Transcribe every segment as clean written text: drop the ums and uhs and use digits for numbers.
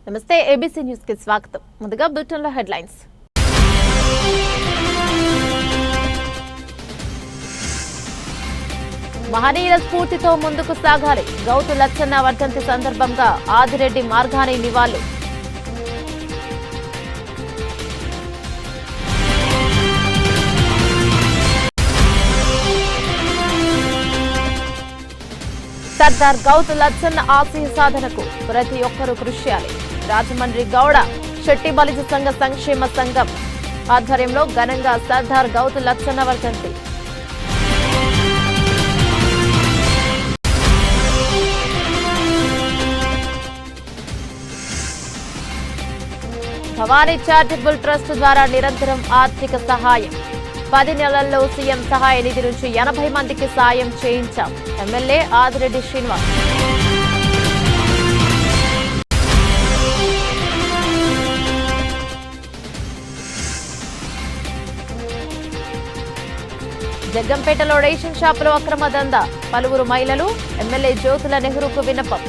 నమస్తే ABC news కి స్వాగతం. ముందుగా బులెటిన్లో హెడ్లైన్స్. మహనీయుల స్ఫూర్తితో ముందుకు సాగాలి. గౌతు లచ్చన్న వర్ధంతి సందర్భంగా ఆదిరెడ్డి మార్గాని నివాళులు. సర్దార్ గౌతు లచ్చన్న ఆశయ సాధనకు ప్రతి ఒక్కరూ కృషి చేయాలి. రాజమండ్రి గౌడ శెట్టి బలిజ సంఘ సంక్షేమ సంఘం ఆధ్వర్యంలో ఘనంగా సర్దార్ గౌతు లచ్చన్న వర్ధంతి. భవానీ చారిటబుల్ ట్రస్ట్ ద్వారా నిరంతరం ఆర్థిక సహాయం. 10 నెలల్లో సీఎం సహాయ నిధి నుంచి 80 మందికి సాయం చేయించాం. ఎమ్మెల్యే ఆదిరెడ్డి శ్రీనివాస్. జగ్గంపేటలో రేషన్ షాపులో అక్రమ దందా. పలువురు మహిళలు. ఎమ్మెల్యే జ్యోతుల నెహ్రూకు విన్నపం.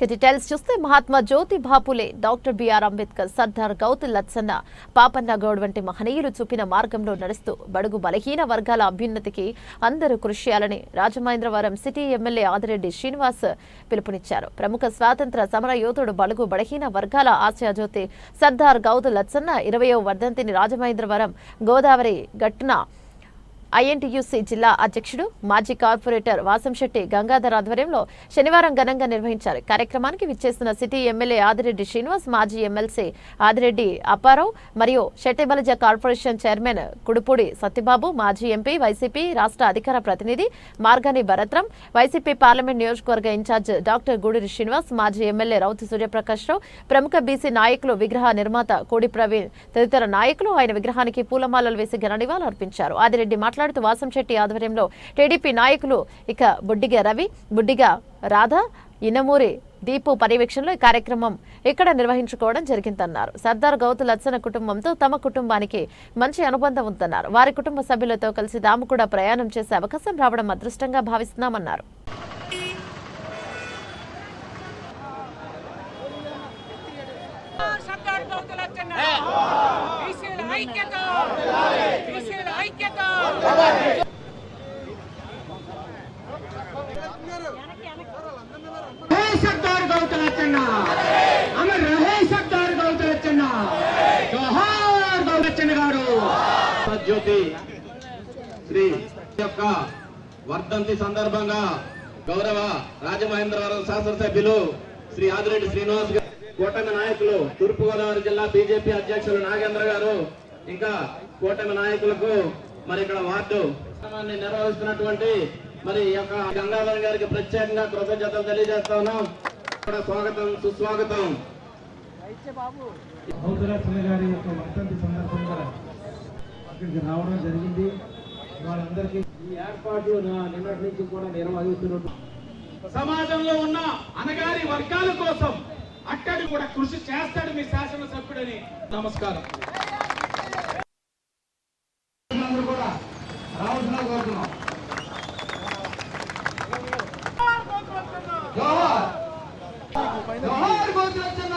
డీటెయిల్స్ చూస్తే మహాత్మా జ్యోతిబా ఫులే, డాక్టర్ బిఆర్ అంబేద్కర్, సర్దార్ గౌతు లచ్చన్న, పాపన్న గౌడ్ వంటి మహనీయులు చూపిన మార్గంలో నడుస్తూ బడుగు బలహీన వర్గాల అభ్యున్నతికి అందరూ కృషి చేయాలని రాజమహేంద్రవరం సిటీ ఎమ్మెల్యే ఆదిరెడ్డి శ్రీనివాస్ పిలుపునిచ్చారు. ప్రముఖ స్వాతంత్ర సమర యోధుడు, బడుగు బలహీన వర్గాల ఆశయాజ్యోతి సర్దార్ గౌతు లచ్చన్న 20వ వర్ధంతిని రాజమహేంద్రవరం గోదావరి గట్టున ఐఎన్టీయూసీ జిల్లా అధ్యక్షుడు మాజీ కార్పొరేటర్ వాసంశెట్టి గంగాధర్ ఆధ్వర్యంలో శనివారం ఘనంగా నిర్వహించారు. కార్యక్రమానికి విచ్చేసిన సిటీ ఎమ్మెల్యే ఆదిరెడ్డి శ్రీనివాస్, మాజీ ఎమ్మెల్సీ ఆదిరెడ్డి అప్పారావు మరియు శెట్టిబలిజ కార్పొరేషన్ చైర్మన్ కుడుపూడి సత్యబాబు, మాజీ ఎంపీ, వైసీపీ రాష్ట్ర అధికార ప్రతినిధి మార్గాని భరత్రం, వైసీపీ పార్లమెంట్ నియోజకవర్గ ఇన్ఛార్జ్ డాక్టర్ గూడూరి శ్రీనివాస్, మాజీ ఎమ్మెల్యే రౌతు సూర్యప్రకాష్ రావు, ప్రముఖ బీసీ నాయకులు, విగ్రహ నిర్మాత కోడి ప్రవీణ్ తదితర నాయకులు ఆయన విగ్రహానికి పూలమాలలు వేసి ఘన నివాళులు అర్పించారు. ఆదిరెడ్డి మాట్లాడుతూ వాసంశెట్టి ఆధ్వర్యంలో టీడీపీ నాయకులు ఇక బుడ్డిగా రవి, బుడ్డిగా రాధా, ఇనమూరి దీపు పర్యవేక్షణలో ఈ కార్యక్రమం ఇక్కడ నిర్వహించుకోవడం జరిగిందన్నారు. సర్దార్ గౌతు లచ్చన్న కుటుంబంతో తమ కుటుంబానికి మంచి అనుబంధం ఉందన్నారు. వారి కుటుంబ సభ్యులతో కలిసి తాము కూడా ప్రయాణం చేసే అవకాశం రావడం అదృష్టంగా భావిస్తున్నామన్నారు. सरदार गौतु लచ్చన్న अमर रहे सरदार गौतु लచ్చన్న जोहार गौतु लచ్చన్న గారు జ్యోతి శ్రీ యొక్క వర్ధంతి సందర్భంగా గౌరవ రాజమహేంద్రవరం శాసనసభ్యులు శ్రీ ఆదిరెడ్డి శ్రీనివాస్ గారు, కూటమి నాయకులు, తూర్పుగోదావరి జిల్లా బీజేపీ అధ్యక్షులు నాగేంద్ర గారు, ఇంకా కూటమి నాయకులకు మరి ఇక్కడ వార్డు నిర్వహిస్తున్నటువంటి మరి యొక్క గంగాధర్ గారికి ప్రత్యేకంగా కృతజ్ఞతలు తెలియజేస్తా ఉన్నాం. స్వాగతం, సుస్వాగతం. గౌతు లచ్చన్న గారి యొక్క వర్ధంతి సందర్భంగా అక్కడికి రావడం జరిగింది. వాళ్ళందరికీ ఈ ఏర్పాట్లు నిన్నటి నుంచి కూడా నిర్వహిస్తున్నట్టు సమాజంలో ఉన్న అనగారి వర్గాల కోసం అక్కడి కూడా కృషి చేస్తాడు మీ శాసనసభ్యుడని. నమస్కారం. కూడా రావాల్సిన కోరుతున్నాం. జోహార్ గౌతు లచ్చన్న,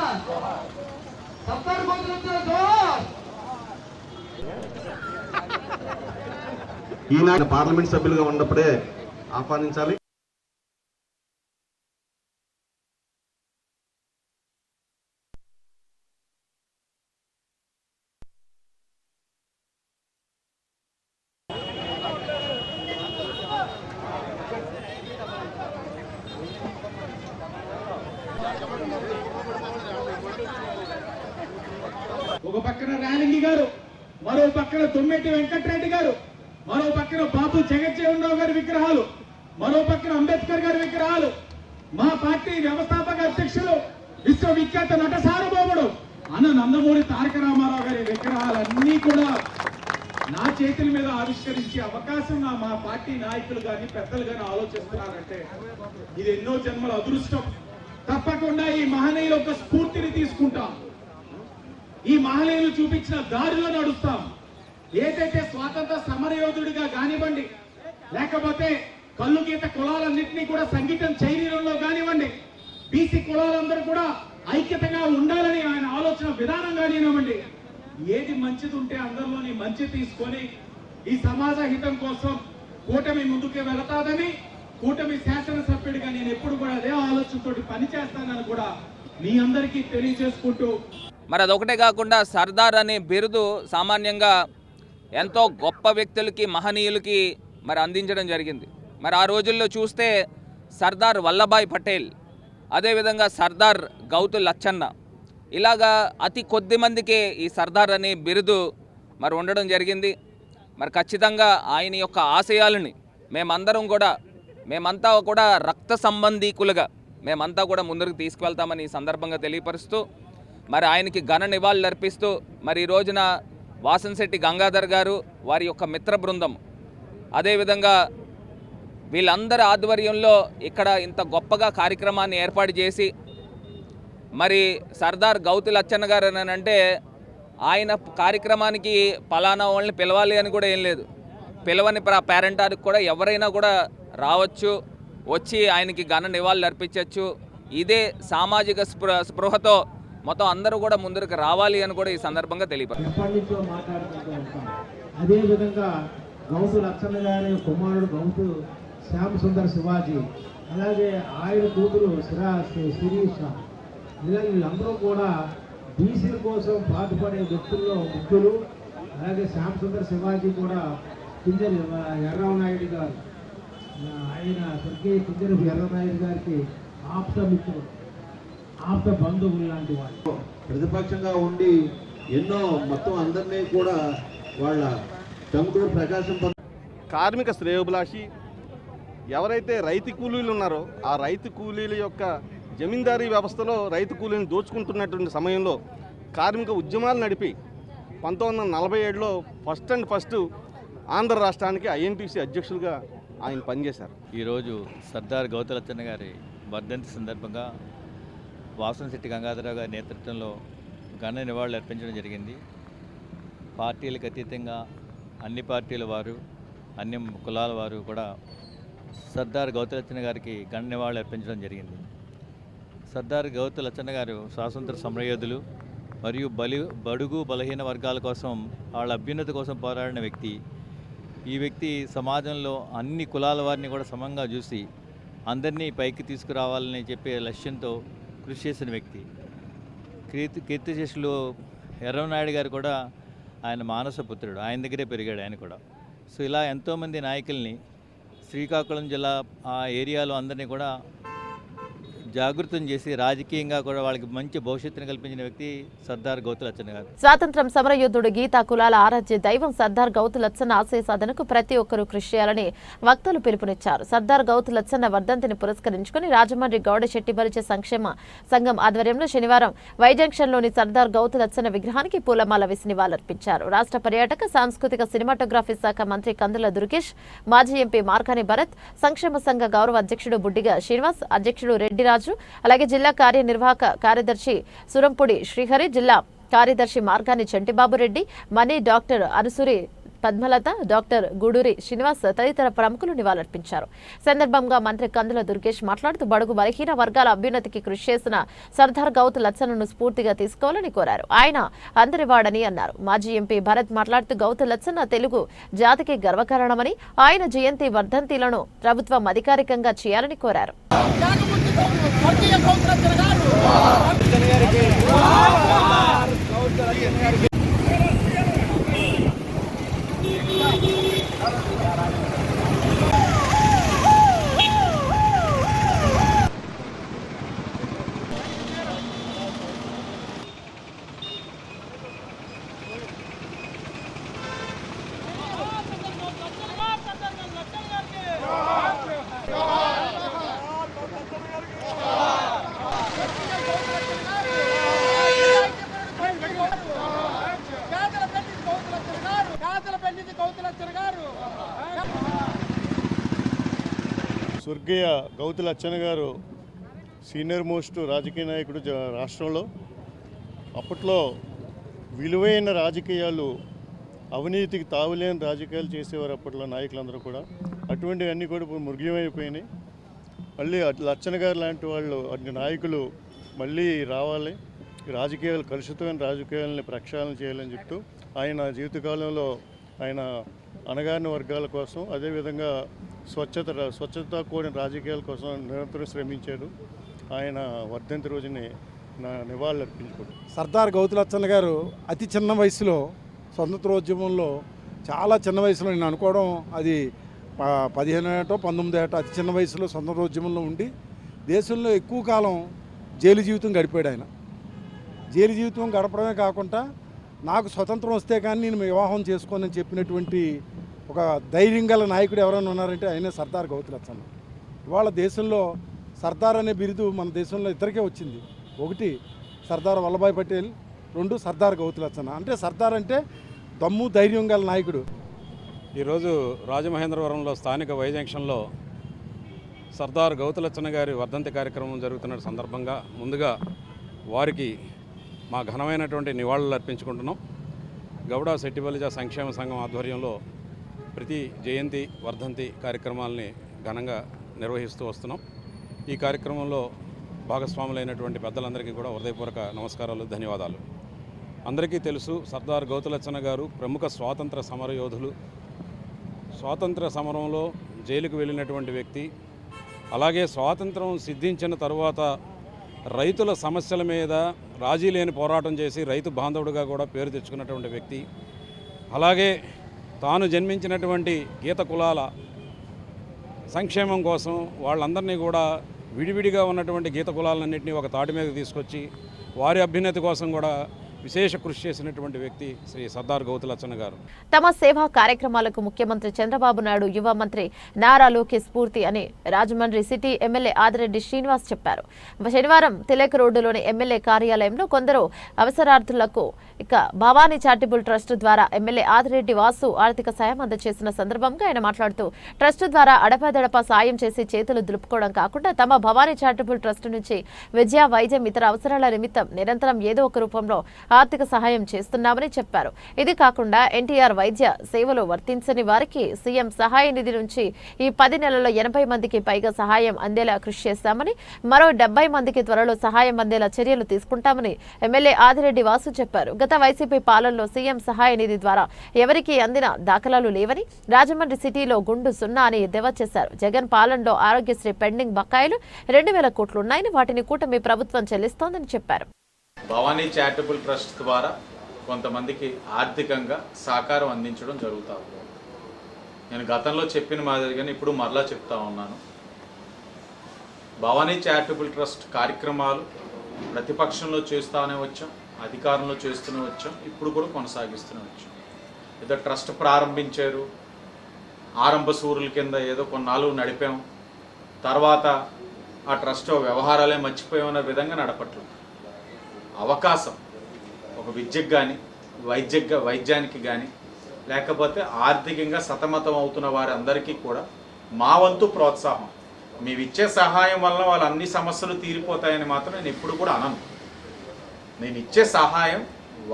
సర్దార్ గౌతు లచ్చన్న జోహార్. ఈనాడు పార్లమెంట్ సభ్యులుగా ఉన్నప్పుడే ఆహ్వానించాలి. ఒక పక్కన రాలింగి గారు, మరో పక్కన తుమ్మెట్టి వెంకటరెడ్డి గారు, మరో పక్కన బాబు జగజ్జీవన్ గారి విగ్రహాలు, మరో పక్కన అంబేద్కర్ గారి విగ్రహాలు, మా పార్టీ వ్యవస్థాపక అధ్యక్షులు, విశ్వవిఖ్యాత నట సార్వభౌముడు అన్న నందమూరి తారక రామారావు గారి విగ్రహాలన్నీ కూడా నా చేతుల మీద ఆవిష్కరించే అవకాశం మా పార్టీ నాయకులు గాని పెద్దలు గాని ఆలోచిస్తున్నారంటే ఇది ఎన్నో జన్మల అదృష్టం. తప్పకుండా ఈ మహనీయుల యొక్క స్ఫూర్తిని తీసుకుంటాం, ఈ మహనీయులు చూపించిన దారిలో నడుస్తాం. ఏదైతే స్వాతంత్ర సమరయోధుడిగా కానివ్వండి, లేకపోతే కళ్ళు గీత కులాలన్నింటినీ కూడా సంఘటితం చేయడంలో కానివ్వండి, బీసీ కులాలందరూ కూడా ఐక్యతగా ఉండాలని ఆయన ఆలోచన విధానం కానివ్వండి, ఏది మంచిది ఉంటే అందరిలోని మంచి తీసుకొని ఈ సమాజ హితం కోసం కూటమి ముందుకు వెళతాదని, కూటమి శాసనసభ్యుడిగా నేను ఎప్పుడు కూడా అదే ఆలోచనతో పనిచేస్తానని కూడా మీ అందరికీ తెలియజేసుకుంటూ, మరి అదొకటే కాకుండా సర్దార్ అనే బిరుదు సామాన్యంగా ఎంతో గొప్ప వ్యక్తులకి, మహనీయులకి మరి అందించడం జరిగింది. మరి ఆ రోజుల్లో చూస్తే సర్దార్ వల్లభాయ్ పటేల్, అదేవిధంగా సర్దార్ గౌతు లచ్చన్న, ఇలాగా అతి కొద్ది మందికే ఈ సర్దార్ అనే బిరుదు మరి ఉండడం జరిగింది. మరి ఖచ్చితంగా ఆయన యొక్క ఆశయాలని మేమంతా కూడా రక్త సంబంధీకులుగా మేమంతా కూడా ముందుకు తీసుకువెళ్తామని ఈ సందర్భంగా తెలియపరుస్తూ, మరి ఆయనకి ఘన నివాళులు అర్పిస్తూ, మరి ఈ రోజున వాసంశెట్టి గంగాధర్ గారు, వారి యొక్క మిత్ర బృందం, అదేవిధంగా వీళ్ళందరి ఆధ్వర్యంలో ఇక్కడ ఇంత గొప్పగా కార్యక్రమాన్ని ఏర్పాటు చేసి, మరి సర్దార్ గౌతు లచ్చన్న గారు అని అంటే ఆయన కార్యక్రమానికి పలానా వాళ్ళని పిలవాలి అని కూడా ఏం లేదు. పిలవని పేరెంటానికి కూడా ఎవరైనా కూడా రావచ్చు, వచ్చి ఆయనకి ఘన నివాళులు అర్పించవచ్చు. ఇదే సామాజిక స్పృహతో మొత్తం అందరూ కూడా ముందుకు రావాలి అని కూడా ఈ సందర్భంగా తెలియపరు. ఎప్పటి నుంచో మాట్లాడుకుంటూ ఉంటాం. అదేవిధంగా గౌతు లచ్చన్న గారి కుమారుడు గౌతు శ్యామ్ సుందర్ శివాజీ, అలాగే ఆయన కూతురు శిరీష, ఇలా వీళ్ళందరూ కూడా బీసీల కోసం పాటుపడే వ్యక్తుల్లో ముఖ్యులు. అలాగే శ్యామ్ సుందర్ శివాజీ కూడా కింజరి ఎర్రనాయుడు గారు, ఆయన స్వర్గీయ కింజరి ఎర్రనాయుడు గారికి ఆప్త మిత్రుడు, ఆప్త బంధువులు లాంటి వాళ్ళు. ప్రతిపక్షంగా ఉండి ఎన్నో మొత్తం అందరినీ కూడా వాళ్ళ టంగుటూరు ప్రకాశం కార్మిక శ్రేయోభిలాషి ఎవరైతే రైతు కూలీలు ఉన్నారో ఆ రైతు కూలీల యొక్క జమీందారీ వ్యవస్థలో రైతు కూలీని దోచుకుంటున్నటువంటి సమయంలో కార్మిక ఉద్యమాలు నడిపి 1947లో ఫస్ట్ ఆంధ్ర రాష్ట్రానికి ఐఎన్టీసీ అధ్యక్షులుగా ఆయన పనిచేశారు. ఈరోజు సర్దార్ గౌతు లచ్చన్న గారి వర్ధంతి సందర్భంగా వాసంశెట్టి గంగాధరరావు గారి నేతృత్వంలో ఘన నివాళులు అర్పించడం జరిగింది. పార్టీలకు అతీతంగా అన్ని పార్టీల వారు, అన్ని కులాల వారు కూడా సర్దార్ గౌతు లచ్చన్న గారికి ఘన నివాళులు అర్పించడం జరిగింది. సర్దార్ గౌతు లచ్చన్న గారు స్వాతంత్ర సమరయోధులు మరియు బడుగు బలహీన వర్గాల కోసం, వాళ్ళ అభ్యున్నతి కోసం పోరాడిన వ్యక్తి. ఈ వ్యక్తి సమాజంలో అన్ని కులాల వారిని కూడా సమంగా చూసి అందరినీ పైకి తీసుకురావాలని చెప్పే లక్ష్యంతో కృషి చేసిన వ్యక్తి. కీర్తిశేషులు ఎర్రనాయుడు గారు కూడా ఆయన మానసపుత్రుడు, ఆయన దగ్గరే పెరిగాడు ఆయన కూడా. సో ఇలా ఎంతోమంది నాయకుల్ని శ్రీకాకుళం జిల్లా ఆ ఏరియాలో అందరినీ కూడా జాగృతం చేసి రాజకీయంగా కూడా వాళ్ళకి మంచి భవిష్యత్తును కల్పించిన వ్యక్తి సర్దార్ గౌతు లచ్చన్న గారు. స్వాతంత్ర్యం సమరయోధుడు, గీతా కులాల ఆరాధ్య దైవం సర్దార్ గౌతు లచ్చన్న ఆశయ సాధనకు ప్రతి ఒక్కరూ కృషి చేయాలని వక్తలు పిలుపునిచ్చారు. సర్దార్ గౌతు లచ్చన్న వర్ధంతిని పురస్కరించుకుని రాజమండ్రి గౌడ శెట్టి బలిజ సంక్షేమ సంఘం ఆధ్వర్యంలో శనివారం వై జంక్షన్లోని సర్దార్ గౌతు లచ్చన్న విగ్రహానికి పూలమాల వేసి నివాళులర్పించారు. రాష్ట్ర పర్యాటక సాంస్కృతిక సినిమాటోగ్రఫీ శాఖ మంత్రి కందుల దుర్గేష్, మాజీ ఎంపీ మార్కాని భరత్, సంక్షేమ సంఘ గౌరవ అధ్యక్షుడు బుడ్డిగా శ్రీనివాస్, అధ్యక్షుడు రెడ్డిరాజు, అలాగే జిల్లా కార్యనిర్వాహక కార్యదర్శి సురంపుడి శ్రీహరి, జిల్లా కార్యదర్శి Margani Chantibabu Reddy, money doctor Anusuri Padmalatha, doctor Guduri Srinivas తదితర ప్రముఖులు నివాళులర్పించారు. సందర్భంగా మంత్రి కందుల దుర్గేష్ మాట్లాడుతూ బడుగు బలహీన వర్గాల అభ్యున్నతికి కృషి చేసిన సర్దార్ గౌతు లచ్చన్నను స్ఫూర్తిగా తీసుకోవాలని కోరారు. ఆయన అందరివాడని అన్నారు. మాజీ ఎంపీ భరత్ మాట్లాడుతూ గౌతు లచ్చన్న తెలుగు జాతికి గర్వకారణమని, ఆయన జయంతి వర్ధంతిలను ప్రభుత్వం అధికారికంగా చేయాలని కోరారు. స్వర్గీయ గౌతు లచ్చన్న గారు సీనియర్ మోస్ట్ రాజకీయ నాయకుడు రాష్ట్రంలో. అప్పట్లో విలువైన రాజకీయాలు అవినీతికి తావులేని రాజకీయాలు చేసేవారు అప్పట్లో నాయకులందరూ కూడా. అటువంటివన్నీ కూడా ఇప్పుడు మృగ్యమైపోయినాయి. మళ్ళీ లచ్చన్న గారు లాంటి వాళ్ళు అన్ని నాయకులు మళ్ళీ రావాలి, రాజకీయాలు కలుషితమైన రాజకీయాలని ప్రక్షాళన చేయాలని చెప్తూ ఆయన జీవితకాలంలో ఆయన అణగారిన వర్గాల కోసం, అదేవిధంగా స్వచ్ఛత కూడిన రాజకీయాల కోసం నిరంతరం శ్రమించారు. ఆయన వర్ధంతి రోజుని నివాళులు అర్పించుకుంటారు. సర్దార్ గౌతులచ్చన్న గారు అతి చిన్న వయసులో స్వతంత్రోద్యమంలో, చాలా చిన్న వయసులో, నేను అనుకోవడం అది 15 ఏటో 19 ఏటో అతి చిన్న వయసులో స్వతంత్రోద్యమంలో ఉండి దేశంలో ఎక్కువ కాలం జైలు జీవితం గడిపాడు. ఆయన జైలు జీవితం గడపడమే కాకుండా నాకు స్వతంత్రం వస్తే కానీ నేను వివాహం చేసుకోనని చెప్పినటువంటి ఒక ధైర్యం గల నాయకుడు ఎవరైనా ఉన్నారంటే ఆయనే సర్దార్ గౌతులచ్చన్న. ఇవాళ దేశంలో సర్దార్ అనే బిరుదు మన దేశంలో ఇద్దరికే వచ్చింది. ఒకటి సర్దార్ వల్లభాయ్ పటేల్, 2 సర్దార్ గౌతులచ్చన్న. అంటే సర్దార్ అంటే దమ్ము ధైర్యం గల నాయకుడు. ఈరోజు రాజమహేంద్రవరంలో స్థానిక వై జంక్షన్లో సర్దార్ గౌతులచ్చన్న గారి వర్ధంతి కార్యక్రమం జరుగుతున్న సందర్భంగా ముందుగా వారికి మా ఘనమైనటువంటి నివాళులు అర్పించుకుంటున్నాం. గౌడ సెట్టిబలిజ సంక్షేమ సంఘం ఆధ్వర్యంలో ప్రతి జయంతి వర్ధంతి కార్యక్రమాలని ఘనంగా నిర్వహిస్తూ వస్తున్నాం. ఈ కార్యక్రమంలో భాగస్వాములైనటువంటి పెద్దలందరికీ కూడా హృదయపూర్వక నమస్కారాలు, ధన్యవాదాలు. అందరికీ తెలుసు, సర్దార్ గౌతులచ్చన్న గారు ప్రముఖ స్వాతంత్ర సమరయోధులు. స్వాతంత్ర సమరంలో జైలుకు వెళ్ళినటువంటి వ్యక్తి. అలాగే స్వాతంత్రం సిద్ధించిన తరువాత రైతుల సమస్యల మీద రాజీ లేని పోరాటం చేసి రైతు బాంధవుడిగా కూడా పేరు తెచ్చుకున్నటువంటి వ్యక్తి. అలాగే తాను జన్మించినటువంటి గీత కులాల సంక్షేమం కోసం వాళ్ళందరినీ కూడా విడివిడిగా ఉన్నటువంటి గీత కులాలన్నింటినీ ఒక తాటి మీద తీసుకొచ్చి వారి అభ్యున్నతి కోసం కూడా విశేష కృషి చేసినటువంటి వ్యక్తి శ్రీ సర్దార్ గౌతులచ్చన్న గారు. తమ సేవా కార్యక్రమాలకు ముఖ్యమంత్రి చంద్రబాబు నాయుడు యువ మంత్రి నారా లోకేష్ స్ఫూర్తి అని రాజమండ్రి సిటీ ఎమ్మెల్యే ఆదిరెడ్డి శ్రీనివాస్ చెప్పారు. శనివారం తిలక్ రోడ్డులోని ఎమ్మెల్యే కార్యాలయంలో కొందరు అవసరార్థులకు భవానీ చారిటబుల్ ట్రస్ట్ ద్వారా ఎమ్మెల్యే ఆదిరెడ్డి వాసు ఆర్థిక సాయం అందజేసిన సందర్భంగా ఆయన మాట్లాడుతూ ట్రస్ట్ ద్వారా అడపాదడపా సాయం చేసి చేతులు దులుపుకోవడం కాకుండా తమ భవానీ చారిటబుల్ ట్రస్ట్ నుంచి విద్య, వైద్యం, ఇతర అవసరాల నిమిత్తం నిరంతరం ఏదో ఒక రూపంలో ఆర్థిక సహాయం చేస్తున్నామని చెప్పారు. ఇది కాకుండా ఎన్టీఆర్ వైద్య సేవలు వర్తించని వారికి సీఎం సహాయ నిధి నుంచి ఈ 10 నెలల్లో 80 మందికి పైగా సహాయం అందేలా కృషి చేస్తామని, మరో 70 మందికి త్వరలో సహాయం అందేలా చర్యలు తీసుకుంటామని ఎమ్మెల్యే ఆదిరెడ్డి వాసు చెప్పారు. గత వైసీపీ పాలనలో సీఎం సహాయ నిధి ద్వారా ఎవరికీ అందిన దాఖలాలు లేవని, రాజమండ్రి సిటీలో గుండు సున్నా అని ఎద్దేవా చేశారు. జగన్ పాలనలో ఆరోగ్యశ్రీ పెండింగ్ బకాయిలు 2000 కోట్లున్నాయని, వాటిని కూటమి ప్రభుత్వం చెల్లిస్తోందని చెప్పారు. భవానీ చారిటబుల్ ట్రస్ట్ ద్వారా కొంతమందికి ఆర్థికంగా సహకారం అందించడం జరుగుతూ ఉంది. నేను గతంలో చెప్పిన మాదిరిగానే ఇప్పుడు మరలా చెప్తా ఉన్నాను. భవానీ చారిటబుల్ ట్రస్ట్ కార్యక్రమాలు ప్రతిపక్షంలో చేస్తూనే వచ్చాం, అధికారంలో చేస్తూనే వచ్చాం, ఇప్పుడు కూడా కొనసాగిస్తూనే వచ్చాం. ఏదో ట్రస్ట్ ప్రారంభించారు, ఆరంభ సూరుల కింద ఏదో కొన్నాళ్ళు నడిపాం, తర్వాత ఆ ట్రస్ట్ వ్యవహారాలే మర్చిపోయామన్న విధంగా నడపట్లేదు. అవకాశం ఒక విద్యకు కానీ వైద్యానికి కానీ లేకపోతే ఆర్థికంగా సతమతం అవుతున్న వారందరికీ కూడా మా వంతు ప్రోత్సాహం, మేమిచ్చే సహాయం వల్ల వాళ్ళ అన్ని సమస్యలు తీరిపోతాయని మాత్రం నేను ఎప్పుడు కూడా అనను. నేను ఇచ్చే సహాయం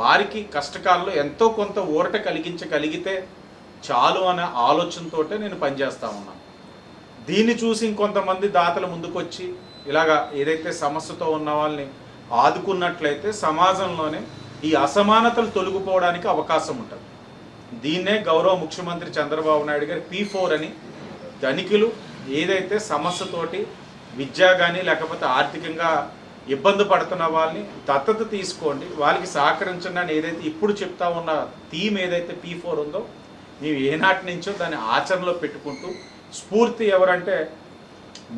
వారికి కష్టకాలంలో ఎంతో కొంత ఊరట కలిగించగలిగితే చాలు అనే ఆలోచనతోటే నేను పనిచేస్తూ ఉన్నాను. దీన్ని చూసి ఇంకొంతమంది దాతలు ముందుకొచ్చి ఇలాగా ఏదైతే సమస్యతో ఉన్న వాళ్ళని ఆదుకున్నట్లయితే సమాజంలోనే ఈ అసమానతలు తొలగిపోవడానికి అవకాశం ఉంటుంది. దీన్నే గౌరవ ముఖ్యమంత్రి చంద్రబాబు నాయుడు గారు P4 అని ధనికులు ఏదైతే సమస్యతోటి విద్య కానీ లేకపోతే ఆర్థికంగా ఇబ్బంది పడుతున్న వాళ్ళని దత్తత తీసుకోండి, వాళ్ళకి సహకరించండి అని ఏదైతే ఇప్పుడు చెప్తా ఉన్న థీమ్ ఏదైతే P4 ఉందో మేము ఏనాటి నుంచో దాన్ని ఆచరణలో పెట్టుకుంటూ స్ఫూర్తి ఎవరంటే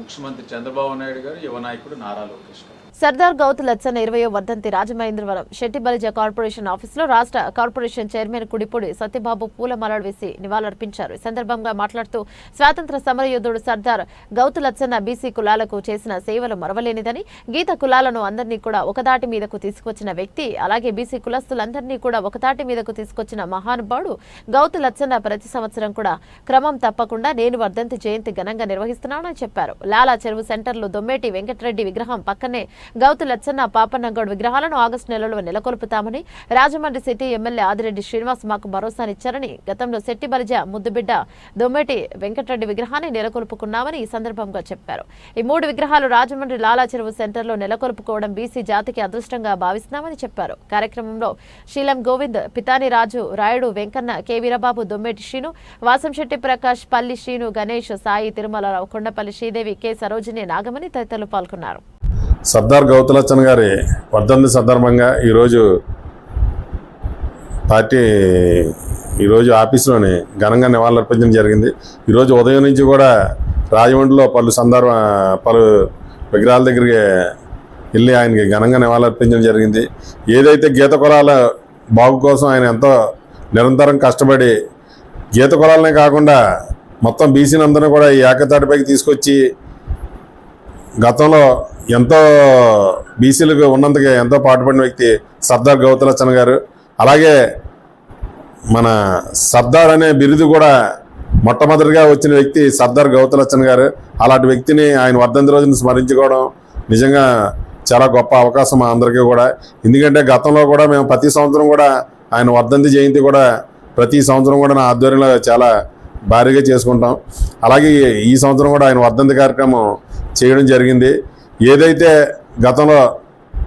ముఖ్యమంత్రి చంద్రబాబు నాయుడు గారు, యువ నాయకుడు నారా లోకేష్ గారు. సర్దార్ గౌతులచ్చన్న 20వ వర్ధంతి రాజమహేంద్రవరం షెట్టిబలిజ కార్పొరేషన్ ఆఫీసులో రాష్ట్ర కార్పొరేషన్ చైర్మన్ కుడిపూడి సత్యబాబు పూలమాలలు వేసి నివాళులర్పించారు. ఈ సందర్భంగా మాట్లాడుతూ స్వాతంత్ర సమరయోధుడు సర్దార్ గౌతులచ్చన్న బీసీ కులాలకు చేసిన సేవలు మరవలేనిదని, గీత కులాలను అందరినీ కూడా ఒకదాటి మీదకు తీసుకొచ్చిన వ్యక్తి, అలాగే బీసీ కులస్తులందరినీ కూడా ఒకదాటి మీదకు తీసుకొచ్చిన మహానుభావుడు గౌతులచ్చన్న. ప్రతి సంవత్సరం కూడా క్రమం తప్పకుండా నేను వర్ధంతి జయంతి ఘనంగా నిర్వహిస్తున్నానని చెప్పారు. లాలా చెరువు సెంటర్లో దొమ్మేటి వెంకటరెడ్డి విగ్రహం పక్కనే గౌతు లచ్చన్న పాపన్నగౌడ్ విగ్రహాలను ఆగస్టు నెలలో నెలకొల్పుతామని రాజమండ్రి సిటీ ఎమ్మెల్యే ఆదిరెడ్డి శ్రీనివాస్ మాకు భరోసానిచ్చారని, గతంలో శెట్టి బలిజ ముద్దుబిడ్డ దొమ్మేటి వెంకటరెడ్డి విగ్రహాన్ని నెలకొల్పుకున్నామని ఈ సందర్భంగా చెప్పారు. ఈ 3 విగ్రహాలు రాజమండ్రి లాలా చెరువు సెంటర్లో నెలకొల్పుకోవడం బీసీ జాతికి అదృష్టంగా భావిస్తున్నామని చెప్పారు. కార్యక్రమంలో శీలం గోవింద్, పితాని రాజు, రాయుడు వెంకన్న, కె వీరబాబు, దొమ్మేటి శ్రీను, వాసంశెట్టి ప్రకాష్, పల్లి శ్రీను, గణేష్, సాయి, తిరుమలరావు, కొండపల్లి శ్రీదేవి, కె సరోజిని, నాగమణి తదితరులు పాల్గొన్నారు. సర్దార్ గౌతులచ్చన్ గారి వర్ధంతి సందర్భంగా ఈరోజు పార్టీ ఆఫీసులోని ఘనంగా నివాళులర్పించడం జరిగింది. ఈరోజు ఉదయం నుంచి కూడా రాజమండ్రిలో పలు విగ్రహాల దగ్గరికి వెళ్ళి ఆయనకి ఘనంగా నివాళులర్పించడం జరిగింది. ఏదైతే గీత కులాల బాగు కోసం ఆయన ఎంతో నిరంతరం కష్టపడి గీత కులాలనే కాకుండా మొత్తం బీసీని అందరినీ కూడా ఈ ఏకతాటిపైకి తీసుకొచ్చి గతంలో ఎంతో బీసీలకు ఉన్నందుకు ఎంతో పాటుపడిన వ్యక్తి సర్దార్ గౌతులచ్చన్ గారు. అలాగే మన సర్దార్ అనే బిరుదు కూడా మొట్టమొదటిగా వచ్చిన వ్యక్తి సర్దార్ గౌతులచ్చన్ గారు. అలాంటి వ్యక్తిని ఆయన వర్ధంతి రోజున స్మరించుకోవడం నిజంగా చాలా గొప్ప అవకాశం మా అందరికీ కూడా. ఎందుకంటే గతంలో కూడా మేము ప్రతి సంవత్సరం కూడా ఆయన వర్ధంతి జయంతి కూడా ప్రతి సంవత్సరం కూడా నా ఆధ్వర్యంలో చాలా భారీగా చేసుకుంటాం. అలాగే ఈ సంవత్సరం కూడా ఆయన వర్ధంతి కార్యక్రమం చేయడం జరిగింది. ఏదైతే గతంలో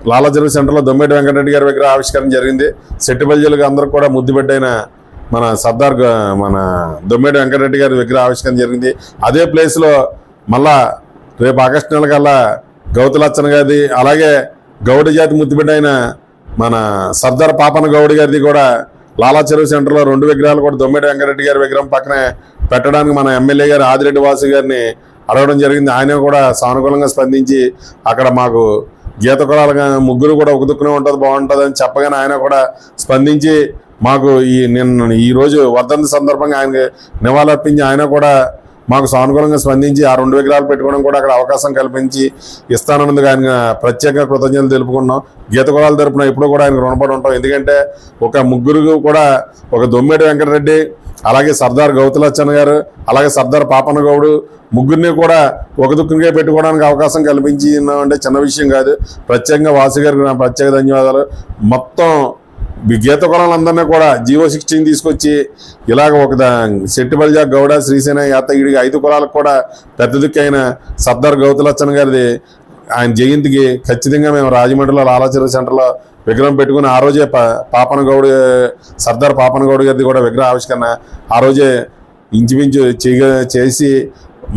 లాలా చెరువు సెంటర్లో దొమ్మేటి వెంకటరెడ్డి గారి విగ్రహ ఆవిష్కరణ జరిగింది. సెట్టిబల్జీలకు అందరూ కూడా ముద్దుబిడ్డైన మన సర్దార్ మన దొమ్మేటి వెంకటరెడ్డి గారి విగ్రహ ఆవిష్కరణ జరిగింది. అదే ప్లేస్లో మళ్ళా రేపు ఆగస్టు నెల కల్లా గౌతులచ్చన్ గారిది, అలాగే గౌడ జాతి ముద్దుబిడ్డ మన సర్దార్ పాపన్న గౌడ్ గారిది కూడా లాలా చెరువు సెంటర్లో 2 విగ్రహాలు కూడా దొమ్మేటి వెంకటరెడ్డి గారి విగ్రహం పక్కనే పెట్టడానికి మన ఎమ్మెల్యే గారు ఆదిరెడ్డి వాసు గారిని అడగడం జరిగింది. ఆయన కూడా సానుకూలంగా స్పందించి అక్కడ మాకు గీత కులాలుగా ముగ్గురు కూడా ఒక దుక్కునే ఉంటుంది, బాగుంటుంది అని చెప్పగానే ఆయన కూడా స్పందించి మాకు ఈరోజు వర్ధంతి సందర్భంగా ఆయనకి నివాళులర్పించి ఆయన కూడా మాకు సానుకూలంగా స్పందించి ఆ 2 విగ్రహాలు పెట్టుకోవడం కూడా అక్కడ అవకాశం కల్పించి ఇస్తానన్నందుకు ఆయన ప్రత్యేక కృతజ్ఞతలు తెలుపుకున్నాం. గీత కులాల తరపున ఎప్పుడూ కూడా ఆయనకు రుణపడి ఉంటాం. ఎందుకంటే ఒక ముగ్గురు కూడా ఒక దొమ్మేటి వెంకటరెడ్డి, అలాగే సర్దార్ గౌతులచ్చన్ గారు, అలాగే సర్దార్ పాపన్న గౌడు ముగ్గురిని కూడా ఒక దుక్కునికే పెట్టుకోవడానికి అవకాశం కల్పించిందంటే చిన్న విషయం కాదు. ప్రత్యేకంగా వాసు గారికి నా ప్రత్యేక ధన్యవాదాలు. మొత్తం గీత కులాలందరినీ కూడా జీవో 16 తీసుకొచ్చి ఇలాగ ఒక సెట్టిబల్జ, గౌడ, శ్రీసేన, యాతగిరి 5 కులాలకు కూడా పెద్ద దిక్కు అయిన సర్దార్ గౌతులచ్చన్ గారిది ఆయన జయంతికి ఖచ్చితంగా మేము రాజమండ్రిలో లాలా చెరువు సెంటర్లో విగ్రహం పెట్టుకుని ఆ రోజే సర్దార్ పాపన్న గౌడ్ గారిది కూడా విగ్రహ ఆవిష్కరణ ఆ రోజే ఇంచుమించు చేసి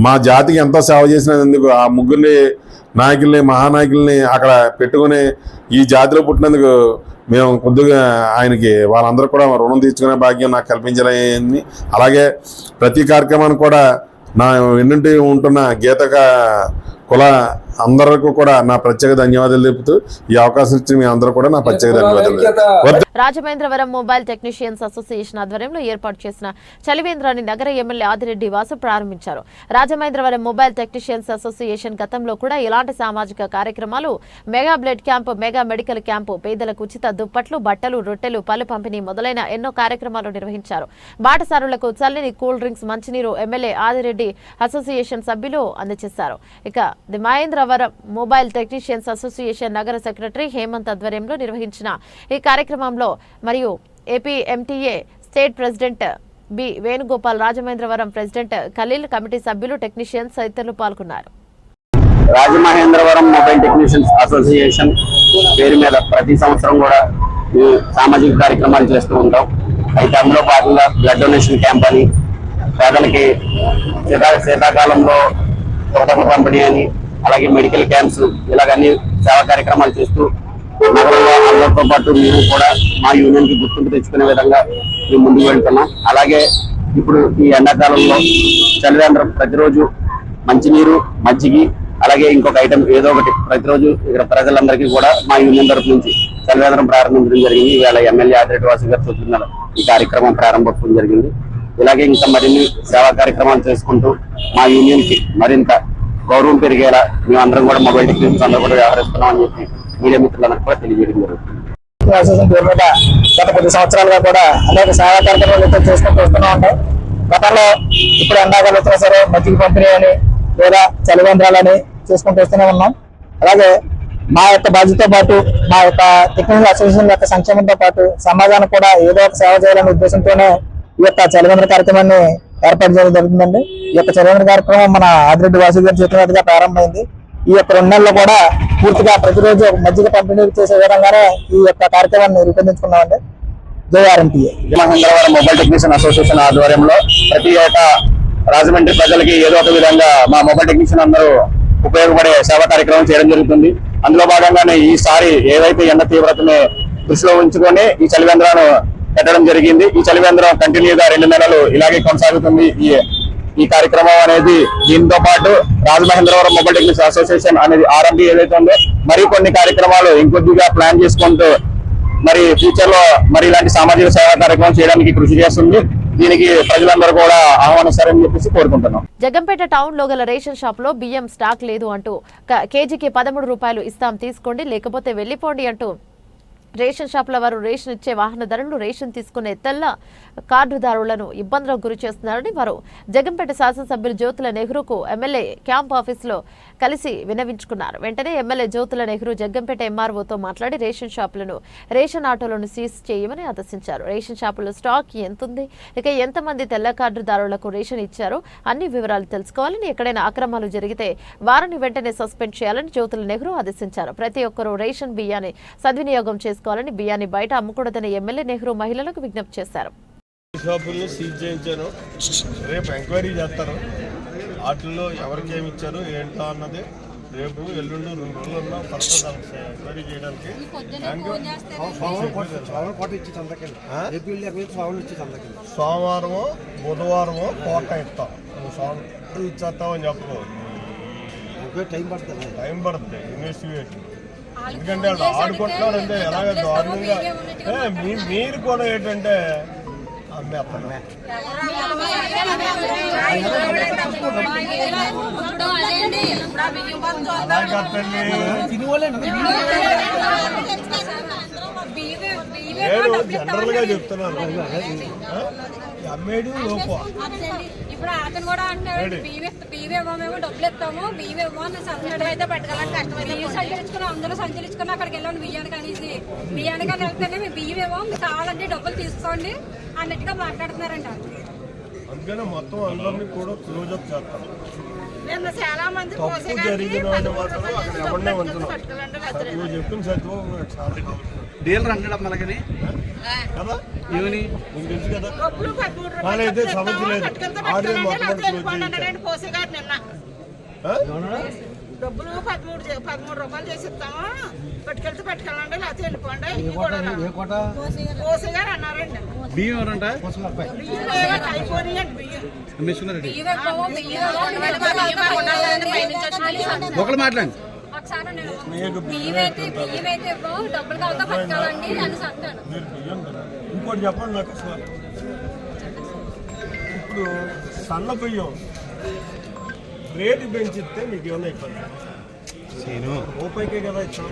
మా జాతికి ఎంతో సేవ చేసినందుకు ఆ ముగ్గురిని నాయకుల్ని, మహానాయకుల్ని అక్కడ పెట్టుకుని ఈ జాతిలో పుట్టినందుకు మేము కొద్దిగా ఆయనకి వాళ్ళందరూ కూడా రుణం తీర్చుకునే భాగ్యం నాకు కల్పించాలని, అలాగే ప్రతి కార్యక్రమానికి కూడా నా వెన్నుంటి ఉంటున్న గీత కుల అందరికీ కూడా నా ప్రత్యేక ధన్యవాదాలు తెలుపుతూ ఈ అవకాశం ఇచ్చి మీ అందరూ కూడా నా ప్రత్యేక ధన్యవాదాలు. రాజమహేంద్రవరం మొబైల్ టెక్నీషియన్స్ అసోసియేషన్ ఆధ్వర్యంలో ఏర్పాటు చేసిన చలివేంద్రాన్ని నగర ఎమ్మెల్యే ఆదిరెడ్డి వాసు ప్రారంభించారు. రాజమహేంద్రవరం మొబైల్ టెక్నీషియన్స్ అసోసియేషన్ గతంలో కూడా ఇలాంటి సామాజిక కార్యక్రమాలు mega blood camp, mega medical camp, పేదలకు ఉచిత దుప్పట్లు, బట్టలు, రొట్టెలు, పళ్ళు పంపిణీ మొదలైన ఎన్నో కార్యక్రమాలు నిర్వహించారు. బాటసారులకు చల్లని కూల్ డ్రింక్స్, మంచినీరు ఎమ్మెల్యే ఆదిరెడ్డి అసోసియేషన్ సభ్యులు అందజేశారు. ఇక the Mahendravaram mobile technicians association నగర సెక్రటరీ హేమంత్ ఆధ్వర్యంలో నిర్వహించిన ఈ కార్యక్రమంలో మరియు APMTA state president B Venugopal, Rajamahendravaram president Khalil, committee సభ్యులు, టెక్నీషియన్స్ తదితరులు పాల్గొన్నారు. రాజమహేంద్రవరం మొబైల్ టెక్నీషియన్స్ అసోసియేషన్ పేరు మీద ప్రతి సంవత్సరం కూడా ఈ సామాజిక కార్యక్రమాలు చేస్తూ ఉంటాం. అయితే అందులో భాగంగా బ్లడ్ డొనేషన్ క్యాంప్ అని, పేదలకి శీతాకాలంలో దుప్పట్ల పంపిణీ అని, అలాగే మెడికల్ క్యాంప్స్, ఇలాగన్నీ సేవా కార్యక్రమాలు చేస్తూ నగరంలో అందరితో పాటు మేము కూడా మా యూనియన్ కి గుర్తింపు తెచ్చుకునే విధంగా మేము ముందుకు వెళ్తున్నాం. అలాగే ఇప్పుడు ఈ ఎండాకాలంలో చలివేంద్రం ప్రతిరోజు మంచినీరు, మజ్జిగి, అలాగే ఇంకొక ఐటమ్ ఏదో ఒకటి ప్రతిరోజు ఇక్కడ ప్రజలందరికీ కూడా మా యూనియన్ తరఫు నుంచి చలివేంద్రం ప్రారంభించడం జరిగింది. ఇవాళ ఎమ్మెల్యే ఆదిరెడ్డి వాసు గారి సూచనల ఈ కార్యక్రమం ప్రారంభోత్సవం జరిగింది. ఇలాగే ఇంకా మరిన్ని సేవా కార్యక్రమాలు చేసుకుంటూ మా యూనియన్ కి మరింత గౌరవం పెరిగేలా మేమందరం కూడా మొబైల్ టెక్నీషియన్స్ అందరూ కూడా వ్యవహరిస్తున్నామని చెప్పి మీడియా మిత్రులందరూ కూడా తెలియజేయడం జరుగుతుంది. గత 10 సంవత్సరాలుగా కూడా అనేక సేవా కార్యక్రమాలు చేసుకుంటూ వస్తూనే ఉంటాం. గతంలో ఇప్పుడు ఎండాకాలం వచ్చినా సరే మజ్జిగ పంపిణీ అని లేదా చలివేంద్రాలని చేసుకుంటూ వస్తూనే ఉన్నాం. అలాగే మా యొక్క బాధ్యతతో పాటు మా యొక్క టెక్నికల్ అసోసియేషన్ యొక్క సంక్షేమంతో పాటు సమాజానికి కూడా ఏదో ఒక సేవ చేయాలనే ఉద్దేశంతోనే ఈ యొక్క చలివేంద్ర కార్యక్రమాన్ని ఏర్పాటు చేయడం జరుగుతుందండి. ఈ యొక్క చలివేంద్ర కార్యక్రమం మన ఆదిరెడ్డి వాసు గారి చేతుల మీదుగా ప్రారంభమైంది. ఈ యొక్క 2 నెలల్లో కూడా పూర్తిగా ప్రతిరోజు మజ్జిగ పంపిణీ చేసే విధంగానే ఈ యొక్క కార్యక్రమాన్ని రూపొందించుకున్నామండి. జేఆర్ఎంటీఏ మహేంద్రవరం మొబైల్ టెక్నీషియన్ అసోసియేషన్ ఆధ్వర్యంలో ప్రతి ఏటా రాజమండ్రి ప్రజలకి ఏదో ఒక విధంగా మా మొబైల్ టెక్నీషియన్ అందరూ ఉపయోగపడే సేవా కార్యక్రమం చేయడం జరుగుతుంది. అందులో భాగంగానే ఈసారి ఏదైతే ఎండ తీవ్రతని దృష్టిలో ఉంచుకొని ఈ చలివేంద్రాన్ని పెట్టడం జరిగింది. ఈ చలివేంద్రం కంటిన్యూగా 2 నెలలు ఇలాగే కొనసాగుతుంది. ఈ కార్యక్రమం అనేది దీంతో పాటు రాజమహేంద్రవరం మొబైల్ టెక్నీషియన్ అసోసియేషన్ అనేది ఆర్ఎండి ఏదైతే ఉందో మరి కొన్ని కార్యక్రమాలు ఇంకొద్దిగా ప్లాన్ చేసుకుంటూ మరి ఫ్యూచర్ లో మరి ఇలాంటి సామాజిక సేవా కార్యక్రమం చేయడానికి కృషి చేస్తుంది. దీనికి ప్రజలందరూ కూడా ఆహ్వానిస్తారని చెప్పేసి కోరుకుంటున్నాం. జగంపేట టౌన్ లో గల రేషన్ షాప్ లో బియ్యం స్టాక్ లేదు అంటూ కేజీకి 13 రూపాయలు ఇస్తాం తీసుకోండి లేకపోతే వెళ్లిపోండి అంటూ రేషన్ షాపుల వారు రేషన్ ఇచ్చే వాహనదారులు రేషన్ తీసుకునే తెల్ల కార్డుదారులను ఇబ్బందులకు గురి చేస్తున్నారని వారు జగంపేట శాసనసభ్యులు జ్యోతుల నెహ్రూకు ఎమ్మెల్యే క్యాంప్ ఆఫీసులో కలిసి విన్నవించుకున్నారు. వెంటనే ఎమ్మెల్యే జ్యోతుల నెహ్రూ జగంపేట ఎంఆర్ఓతో మాట్లాడి రేషన్ షాపులను రేషన్ ఆటోలను సీజ్ చేయమని ఆదేశించారు. రేషన్ షాపులో స్టాక్ ఎంతుంది, ఇక ఎంతమంది తెల్ల కార్డుదారులకు రేషన్ ఇచ్చారో అన్ని వివరాలు తెలుసుకోవాలని, ఎక్కడైనా అక్రమాలు జరిగితే వారిని వెంటనే సస్పెండ్ చేయాలని జ్యోతుల నెహ్రూ ఆదేశించారు. ప్రతి ఒక్కరూ రేషన్ బియ్యాన్ని సద్వినియోగం చేసుకోవాలని, బియ్యాన్ని బయట అమ్ముకూడదని ఎమ్మెల్యే నెహ్రూ మహిళలకు విజ్ఞప్తి చేశారు. షాపుల్ని సీజ్ చేయించాను, రేపు ఎంక్వైరీ చేస్తారు. వాటిల్లో ఎవరికి ఏమి ఇచ్చారు ఏంటో అన్నది రేపు ఎల్లుండి 2 రోజులు ఉన్నా పడుతుంది ఎంక్వైరీ చేయడానికి. సోమవారమో బుధవారమో కోట ఇస్తాం, సోమవారం ఇచ్చేస్తామని చెప్పు. టైం పడుతుంది ఇన్వెస్టిగేషన్, ఎందుకంటే వాళ్ళు ఆడుకుంటున్నారు అంటే ఎలాగ దారుణంగా. మీరు కూడా ఏంటంటే అమ్మేస్తారు. నేను జనరల్ గా చెప్తున్నాను, అమ్మేడు లోప. ఇప్పుడు అతను కూడా అంటున్నాడు బియ్యమేమో డబ్బులు ఇస్తాము, బియ్యమేమో సంచులు అయితే పెట్టగలని కష్టమైతే బియ్యం సంచరించుకుని అందరూ సంచరించుకుని అక్కడికి వెళ్ళండి బియ్యానికి అనేసి. బియ్యానికి అని వెళ్తేనే మీ బియ్యమేమో మీకు కావాలంటే డబ్బులు తీసుకోండి అన్నట్టుగా మాట్లాడుతున్నారంట. అందుకనే మొత్తం అందరినీ కూడా క్లోజ్అప్ చేస్తాను. చాలా మంది తప్పు జరిగిన వాడిని మాత్రం అక్కడ ఎవరినే ఉంటున్నాం. నువ్వు చెప్పిన సత్యం డీలర్ అంటాడు మనకని కదా, ఏమని నీకు తెలుసు కదా. కానీ అయితే సమస్య లేదు, ఆడే మొత్తం డబ్బులు 13 రూపాయలు చేసి ఇస్తాము, పట్టుకెళ్తే పట్టుకెళ్ళండి లేకపోతే వెళ్ళిపోండి గారు అన్నారండి. బియ్యం ఎవరంట అయిపోయినాయండి బియ్యం. ఒకళ్ళు మాట్లాడండి. ఇంకోటి చెప్పండి నాకు అసలు. ఇప్పుడు సన్న బియ్యం రేటు పెంచితే మీకు ఏమైనా ఇబ్బంది? రూపాయికే కదా ఇచ్చాం.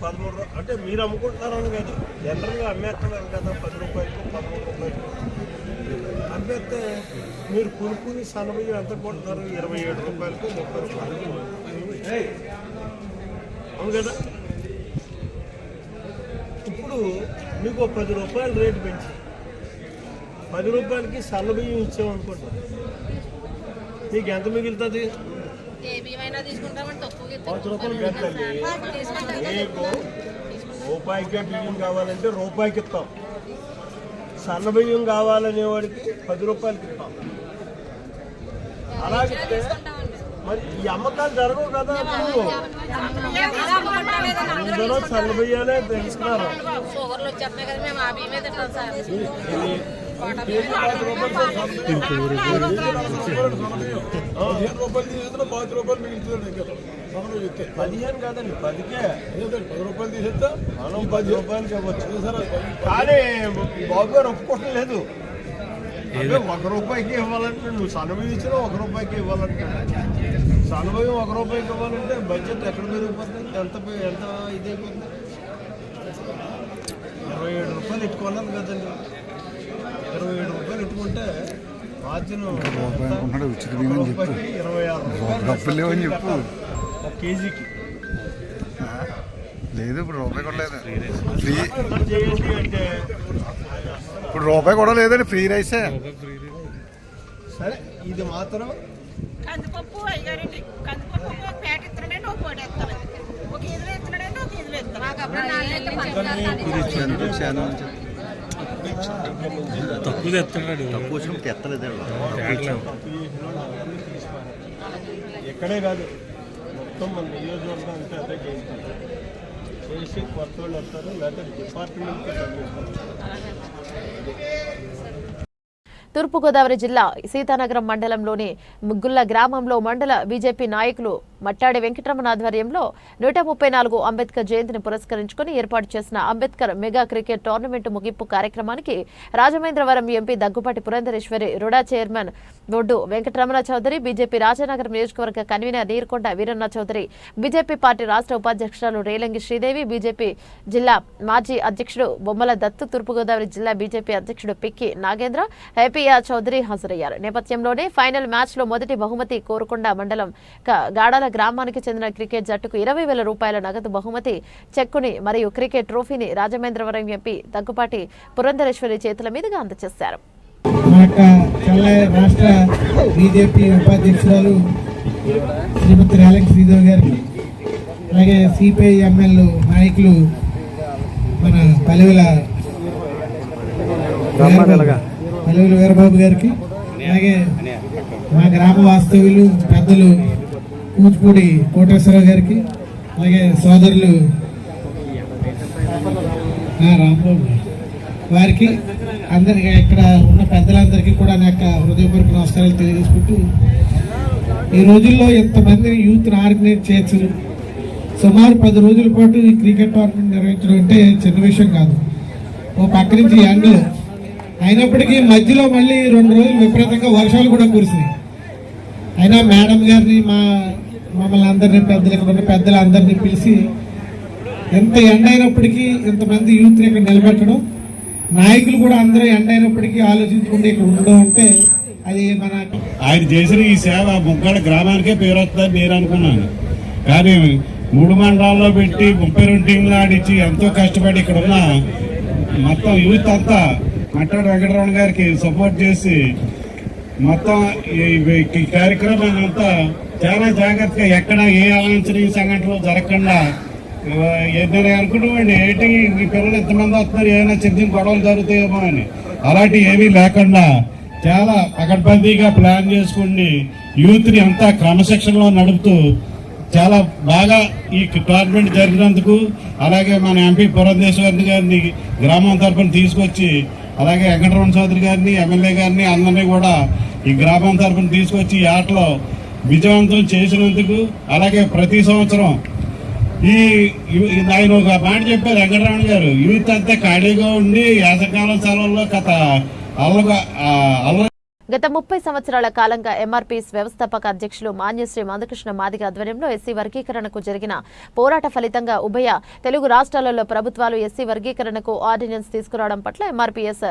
13 అంటే మీరు అమ్ముకుంటున్నారని కాదు, జనరల్గా అమ్మేస్తున్నారు కదా 10 రూపాయలకు 13 రూపాయలకు అమ్మేస్తే మీరు కొనుక్కుని సన్న బియ్యం ఎంత కొంటున్నారు? 27 రూపాయలకు 30 రూపాయలకు. అవును కదా. ఇప్పుడు మీకు 10 రూపాయలు రేటు పెంచి 10 రూపాయలకి సన్న బియ్యం ఇచ్చామనుకోండి, మీకు ఎంత మిగులుతుంది? 10 రూపాయలు పెంచాలి. మీకు రూపాయికే బియ్యం కావాలంటే రూపాయికి ఇస్తాం, సన్న బియ్యం కావాలనే వాడికి 10 రూపాయలకి ఇస్తాం. అలాగే మరి ఈ అమ్మకాలు జరగవు కదా. అందరూ సన్న బియ్యాలే తెలుసుకున్నారు. $15 కాదండి, 10కే 10 రూపాయలు తీసేస్తా, మనం 10 రూపాయలు చెప్పచ్చు. కానీ బాబు గారు ఒప్పుకోవట్లేదు. అదే 1 రూపాయికి ఇవ్వాలంటే నువ్వు సన్నబియ్యం ఇచ్చినా 1 రూపాయికి ఇవ్వాలంటే, సన్నబియ్యం 1 రూపాయికి ఇవ్వాలంటే బడ్జెట్ ఎక్కడ పెరిగిపోతుంది? ఎంత ఇదైపోతుంది? 27 రూపాయలు ఎట్టుకున్నాను కదండి. 27 రూపాయలు ఎట్టుకుంటే మార్జిన్ 26 రూపాయలు 1 కేజీకి. లేదు, ఇప్పుడు రూపాయి కూడా లేదు. ఫ్రీ ఇప్పుడు రూపాయి కూడా లేదండి, ఫ్రీ రైసే. సరే ఇది మాత్రం కందిపప్పు అయ్యారండి. కందిపప్పు ఒక పేట ఇస్తున్నాడండి, ఒక పోటీ ఇస్తాడు. ఒక ఇదిలో ఇస్తున్నాడండి, ఒక ఇదిలో ఇస్తాడు. తక్కువ తెస్తున్నాడు, తక్కువ వచ్చినప్పుడు తెత్తలేదు. ఎక్కడే కాదు, మొత్తం మన నియోజకవర్గం అంతా అదే చేయిస్తారు. చేసి కొత్త వాళ్ళు వస్తారు, లేకపోతే డిపార్ట్మెంట్కి తూర్పుగోదావరి జిల్లా సీతానగరం మండలంలోని ముగ్గుళ్ల గ్రామంలో మండల బీజేపీ నాయకులు మట్టాడి వెంకటరమణ ఆధ్వర్యంలో 134 అంబేద్కర్ జయంతిని పురస్కరించుకుని ఏర్పాటు చేసిన అంబేద్కర్ మెగా క్రికెట్ టోర్నమెంట్ ముగింపు కార్యక్రమానికి Rajamahendravaram MP Daggubati Purandeswari, RUDA chairman Boddu Venkataramana Chowdary, BJP Rajanagaram నియోజకవర్గ convener Neerkonda Veeranna Chowdary, BJP party రాష్ట్ర ఉపాధ్యక్షురాలు రేలంగి శ్రీదేవి, బీజేపీ జిల్లా మాజీ అధ్యక్షుడు బొమ్మల దత్తు, తూర్పుగోదావరి జిల్లా బీజేపీ అధ్యక్షుడు పిక్కి నాగేంద్ర, ఏపీఆర్ చౌదరి హాజరయ్యారు. నేపథ్యంలోనే ఫైనల్ మ్యాచ్ లో మొదటి బహుమతి కోరుకొండ మండలం గాడాల గ్రామానికి చెందిన క్రికెట్ జట్టుకు 20,000 రూపాయల నగదు బహుమతి చెక్కుని మరియు క్రికెట్ ట్రోఫీని రాజమహేంద్రవరం ఎంపీ దగ్గుపాటి పురంధరేశ్వరి చేతుల మీదుగా అందజేశారు. రాష్ట్ర బీజేపీ ఉపాధ్యక్షురాలు శ్రీమతి రేలంగి శ్రీదేవి గారికి, అలాగే సిపిఐ ఎమ్మెల్యే నాయకులు మన పల్లెల వీరబాబు గారికి, అలాగే మా గ్రామ వాస్తవ్యులు పెద్దలు కూచిపూడి కోటేశ్వరరావు గారికి, అలాగే సోదరులు రాంబాబు వారికి, అందరికీ ఇక్కడ ఉన్న పెద్దలందరికీ కూడా నా యొక్క హృదయపూర్వక నమస్కారాలు తెలియజేసుకుంటూ, ఈ రోజుల్లో ఎంతమందిని యూత్ని ఆర్గనైజ్ చేయొచ్చు. సుమారు 10 రోజుల పాటు ఈ క్రికెట్ టోర్నమెంట్ నిర్వహించడం అంటే చిన్న విషయం కాదు. ఓ పక్క నుంచి ఎండలు అయినప్పటికీ మధ్యలో మళ్ళీ 2 రోజులు విపరీతంగా వర్షాలు కూడా కురిసినాయి. అయినా మేడం గారిని మమ్మల్ని అందరినీ పెద్దలందరినీ పిలిచి ఎంత ఎండ అయినప్పటికీ ఇంతమంది యూత్ని ఇక్కడ నిలబెట్టడం, నాయకులు కూడా అందరూ ఎండ అయినప్పటికీ ఆలోచించుకుంటే ఇక్కడ ఉండడం అంటే అది మన ఆయన చేసిన ఈ సేవ ముగ్గాడ గ్రామానికే పేరు వస్తుందని నేను అనుకున్నాను. కానీ 3 మండలాల్లో పెట్టి 32 టీంలు ఆడించి ఎంతో కష్టపడి ఇక్కడ ఉన్న మొత్తం యూత్ అంతా మట్టాడి వెంకటరమణ గారికి సపోర్ట్ చేసి మొత్తం ఈ కార్యక్రమాన్ని అంతా చాలా జాగ్రత్తగా ఎక్కడ ఏ అవాంఛనీయ సంఘటనలు జరగకుండా ఏదైనా అనుకున్నామండి. ఏంటి ఈ పిల్లలు ఎంతమంది వస్తున్నారు, ఏమైనా చిన్న గొడవలు జరుగుతాయేమో అని, అలాంటి ఏమీ లేకుండా చాలా పకడ్బందీగా ప్లాన్ చేసుకుని యూత్ని అంతా క్రమశిక్షణలో నడుపుతూ చాలా బాగా ఈ టోర్నమెంట్ జరిగినందుకు, అలాగే మన ఎంపీ పురంధేశ్వరి గారిని గ్రామం తరఫున తీసుకొచ్చి, అలాగే వెంకటరమణ చౌదరి గారిని, ఎమ్మెల్యే గారిని అందరినీ కూడా ఈ గ్రామం తరఫున తీసుకొచ్చి ఈ ఆటలో విజయవంతం చేసినందుకు, అలాగే ప్రతి సంవత్సరం ఆయన ఒక మాట చెప్పారు వెంకటరమణ గారు, యూత్ అంతా ఖాళీగా ఉండి వేసవికాలం సెలవుల్లో గత 30 సంవత్సరాల కాలంగా ఎంఆర్పీఎస్ వ్యవస్థాపక అధ్యక్షులు మాన్యశ్రీ మందకృష్ణ మాదిగ ఆధ్వర్యంలో ఎస్సీ వర్గీకరణకు జరిగిన పోరాట ఫలితంగా ఉభయ తెలుగు రాష్ట్రాలలో ప్రభుత్వాలు ఎస్సీ వర్గీకరణకు ఆర్డినెన్స్ తీసుకురావడం పట్ల ఎంఆర్పీఎస్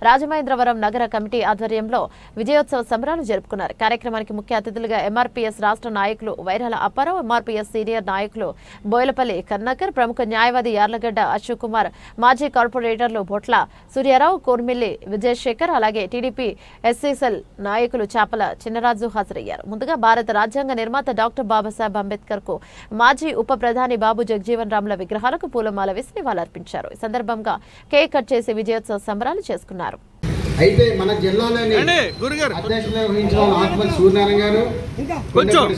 రాజమహేంద్రవరం నగర కమిటీ ఆధ్వర్యంలో విజయోత్సవ సంబరాలు జరుపుకున్నారు. కార్యక్రమానికి ముఖ్య అతిథులుగా ఎంఆర్పీఎస్ రాష్ట్ర నాయకులు వైరాల అప్పారావు, ఎంఆర్పీఎస్ సీనియర్ నాయకులు బోయలపల్లి కర్ణాకర్, ప్రముఖ న్యాయవాది యార్లగడ్డ అశోక్ కుమార్, మాజీ కార్పొరేటర్లు బొట్ల సూర్యారావు, కోర్మిల్లి విజయశేఖర్, అలాగే టీడీపీ ఎస్సీసెల్ నాయకులు చాపల చిన్నరాజు హాజరయ్యారు. ముందుగా భారత రాజ్యాంగ నిర్మాత డాక్టర్ బాబాసాహెబ్ అంబేద్కర్ కు మాజీ ఉప ప్రధాని బాబు జగజీవన్ రామ్ల విగ్రహాలకు పూలమాల వేసి నివాళులర్పించారు. ఈ సందర్భంగా కేక్ కట్ చేసి విజయోత్సవ సంబరాలు చేసుకున్నారు. అయితే మన జిల్లాలోని అధ్యక్షులు వహించిన ఆత్మల్ సూర్యనారాయణ గారు,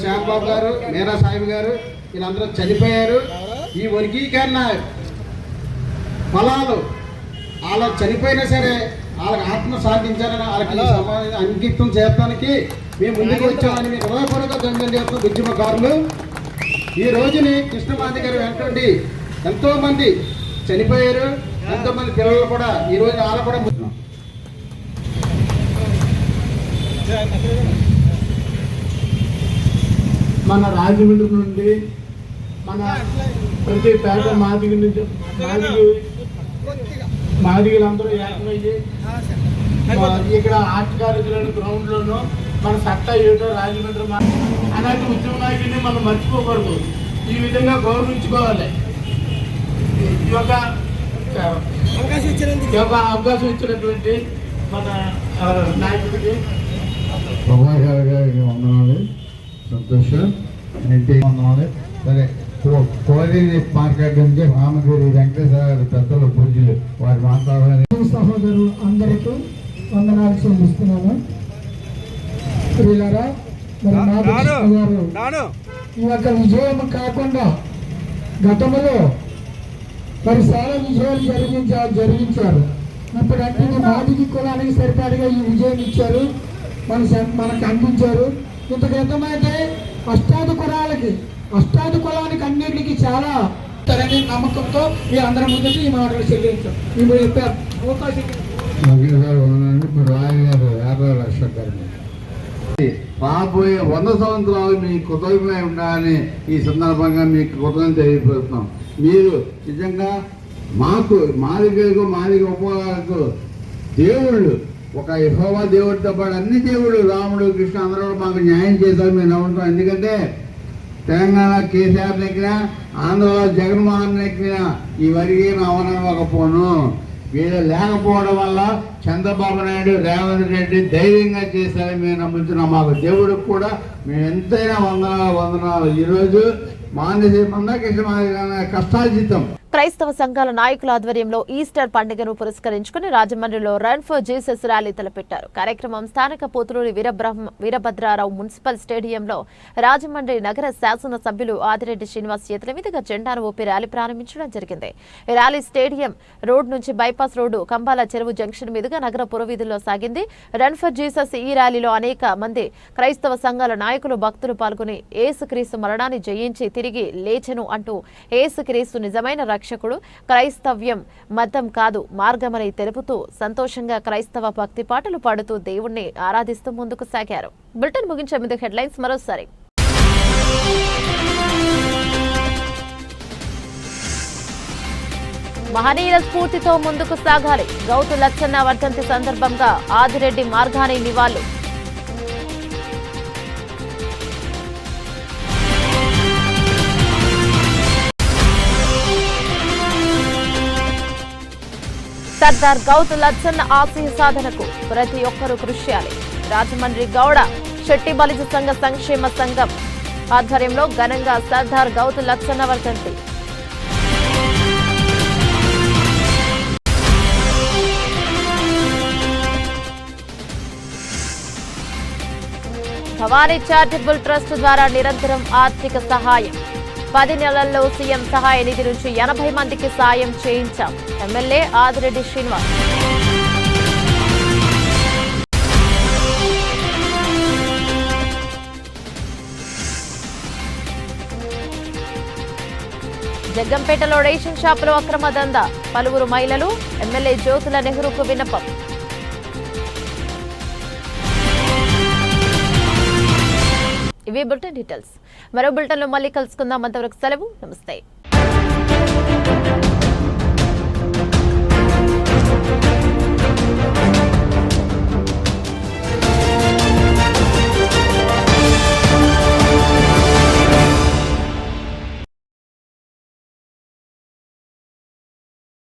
శ్యామబాబు గారు, మేరా సాహిబ్ గారు వీళ్ళందరూ చనిపోయారు. ఈ వర్గీకరణ ఫలాలు వాళ్ళ చనిపోయినా సరే వాళ్ళకి ఆత్మ సాధించాలని వాళ్ళకి అంకితం చేయడానికి మేము ముందుకు వచ్చామని మీకు హృదయపూర్వక ధన్యవాదాలు చేస్తాం. ఉద్యమకారులు ఈ రోజుని కృష్ణమాది గారు వెంటండి ఎంతో మంది చనిపోయారు, ఎంతో మంది పిల్లలు కూడా ఈ రోజు వాళ్ళ కూడా మన రాజమండ్రి నుండి మన ప్రతి పేట మాదిగ నుంచి మాదిగలందరూ ఏకమయ్యి ఇక్కడ ఆర్ట్ కాలేజీలోని గ్రౌండ్లోనూ మన సత్తా ఏటో రాజమండ్రి అలాంటి ఉద్యమ నాయకుడిని మనం మర్చిపోకూడదు. ఈ విధంగా గౌరవించుకోవాలి. ఈ యొక్క అవకాశం ఇచ్చినటువంటి మన నాయకుడికి ప్రభాకర్ గారికి వందనాలు, సంతోషం. ఇంటికి వందనాలు. సరే, కోనేరు మార్కెట్ నుంచి రామగిరి వెంకటేశ్వర గారి పెద్దలు పూజలు వారి మాట్లాడాలని సహోదరులు అందరికీ వందనాలు చెల్లిస్తున్నాను. ప్రియులారా, మరి నాగకృష్ణ గారు ఈ యొక్క విజయం కాకుండా గతంలో మరి చాలా విజయాలు జరిగించారు. ఇప్పుడు అంటే మాదిగి కులానికి సరిపడిగా ఈ విజయం ఇచ్చారు, మనకు అందించారు. ఇంత క్రితమైతే అష్టాది కులానికి అన్నింటికి చాలా తరని నమ్మకంతో మీ అందరి ముందు ఈ మాటలు చెల్లించాం. ఇప్పుడు చెప్పారు అవకాశం రాబోయే 100 సంవత్సరాలు మీ కృతజ్ఞమై ఉండాలని ఈ సందర్భంగా మీకు కృతజ్ఞత తెలియపరుస్తున్నాం. మీరు నిజంగా మాదిగ ఉపకారాలకు దేవుళ్ళు, ఒక యెహోవా దేవుడితో పాటు అన్ని దేవుళ్ళు, రాముడు కృష్ణ అందరూ మాకు న్యాయం చేశారు మేము నమ్ముతాం. ఎందుకంటే తెలంగాణ కేసీఆర్ దగ్గర, ఆంధ్రలో జగన్మోహన్ దగ్గర ఇవరికి అవనకపోను. వీళ్ళు లేకపోవడం వల్ల చంద్రబాబు నాయుడు, రేవంత్ రెడ్డి ధైర్యంగా చేశారని మేము నమ్ముతున్నాం. మాకు దేవుడికి కూడా మేము ఎంతైనా వందనాలు. ఈరోజు కష్టార్జితం. క్రైస్తవ సంఘాల నాయకుల ఆధ్వర్యంలో ఈస్టర్ పండుగను పురస్కరించుకుని రాజమండ్రిలో రన్ ఫర్ జీసస్ ర్యాలీ తలపెట్టారు. కార్యక్రమం స్థానిక పోతులూరి వీరభద్రారావు మున్సిపల్ స్టేడియంలో రాజమండ్రి నగర శాసన సభ్యులు ఆదిరెడ్డి శ్రీనివాస్ చేతుల మీదుగా జెండాను ఊపి ర్యాలీ ప్రారంభించడం జరిగింది. ఈ ర్యాలీ స్టేడియం రోడ్ నుంచి బైపాస్ రోడ్డు కంబాల చెరువు జంక్షన్ మీదుగా నగర పురవీధుల్లో సాగింది. రన్ ఫర్ జీసస్ ఈ ర్యాలీలో అనేక మంది క్రైస్తవ సంఘాల నాయకులు, భక్తులు పాల్గొని యేసుక్రీస్తు మరణాన్ని జయించి తిరిగి లేచెను అంటూ యేసుక్రీస్తు నిజమైన రక్షకుడు, క్రైస్తవ్యం మతం కాదు మార్గమని తెలుపుతూ సంతోషంగా క్రైస్తవ భక్తి పాటలు పాడుతూ దేవుణ్ణి ఆరాధిస్తూ ముందుకు సాగారు. బులెటిన్ ముగించే ముందు హెడ్లైన్స్ మరోసారి. మహనీయుల స్ఫూర్తితో ముందుకు సాగాలి. గౌతు లచ్చన్న వర్ధంతి సందర్భంగా ఆదిరెడ్డి మార్గాని నివాళులు. సర్దార్ గౌతు లచ్చన్న ఆశయ సాధనకు ప్రతి ఒక్కరూ కృషి చేయాలి. రాజమండ్రి గౌడ శెట్టి బలిజ సంఘ సంక్షేమ సంఘం ఆధ్వర్యంలో ఘనంగా సర్దార్ గౌతు లచ్చన్న వర్ధంతి. భవానీ చారిటబుల్ ట్రస్ట్ ద్వారా నిరంతరం ఆర్థిక సహాయం. 10 నెలల్లో సీఎం సహాయ నిధి నుంచి 80 మందికి సాయం చేయించాం. ఎమ్మెల్యే ఆదిరెడ్డి శ్రీనివాస్. జగ్గంపేటలో రేషన్ షాపులో అక్రమ దందా. పలువురు మహిళలు, ఎమ్మెల్యే జ్యోతుల నెహ్రూకు విన్నపం. ఇవి బులెటిన్ డీటెయిల్స్. మరో బులెటిన్లో మళ్ళీ కలుసుకుందాం. అంతవరకు సెలవు. నమస్తే.